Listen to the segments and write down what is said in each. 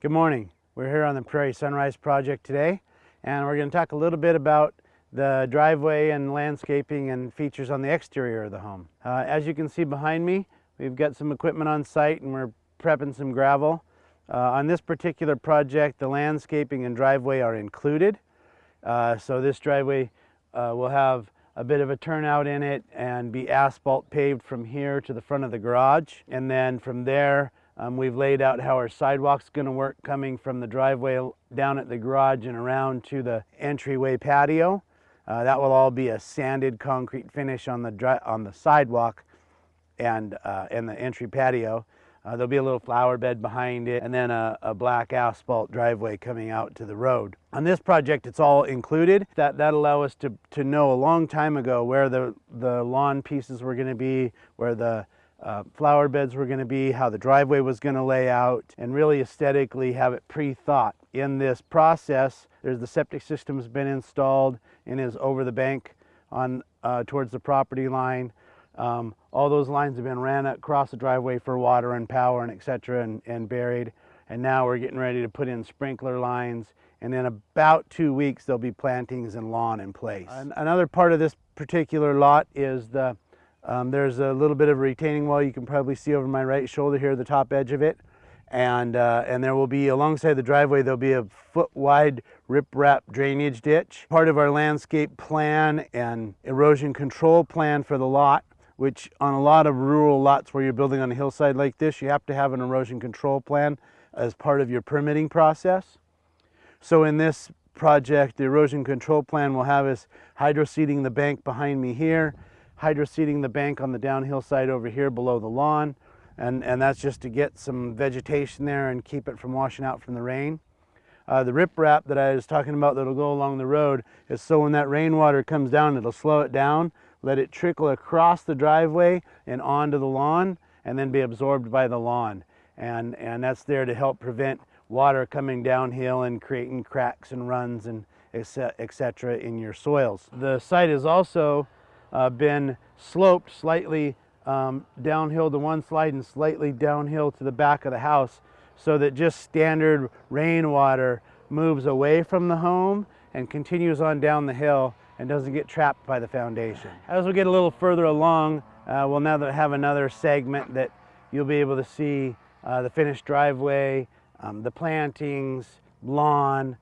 Good morning. We're here on the Prairie Sunrise project today, and we're going to talk a little bit about the driveway and landscaping and features on the exterior of the home. As you can see behind me, we've got some equipment on site and we're prepping some gravel. On this particular project, the landscaping and driveway are included. So this driveway will have a bit of a turnout in it and be asphalt paved from here to the front of the garage. And then from there, we've laid out how our sidewalk's going to work, coming from the driveway down at the garage and around to the entryway patio. That will all be a sanded concrete finish on the sidewalk and the entry patio. There'll be a little flower bed behind it, and then a black asphalt driveway coming out to the road. On this project, it's all included. That'll allow us to know a long time ago where the lawn pieces were going to be, where the flower beds were going to be, how the driveway was going to lay out, and really aesthetically have it pre-thought. In this process, the septic system's been installed and is over the bank on towards the property line. All those lines have been ran across the driveway for water and power and etc. and buried. And now we're getting ready to put in sprinkler lines. And in about 2 weeks, there'll be plantings and lawn in place. Another part of this particular lot is there's a little bit of a retaining wall you can probably see over my right shoulder here, the top edge of it. And there will be, alongside the driveway, there'll be a foot-wide riprap drainage ditch. Part of our landscape plan and erosion control plan for the lot, which on a lot of rural lots where you're building on a hillside like this, you have to have an erosion control plan as part of your permitting process. So in this project, the erosion control plan will have us hydroseeding the bank behind me here, hydroseeding the bank on the downhill side over here below the lawn, and that's just to get some vegetation there and keep it from washing out from the rain. The riprap that I was talking about that'll go along the road is so when that rainwater comes down, it'll slow it down, let it trickle across the driveway and onto the lawn, and then be absorbed by the lawn. And that's there to help prevent water coming downhill and creating cracks and runs and etc. in your soils. The site has also been sloped slightly downhill to one side and slightly downhill to the back of the house, so that just standard rainwater moves away from the home and continues on down the hill and doesn't get trapped by the foundation. As we get a little further along, we'll now have another segment that you'll be able to see the finished driveway, the plantings, lawn,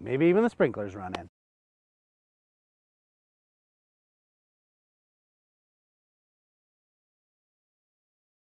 maybe even the sprinklers run in.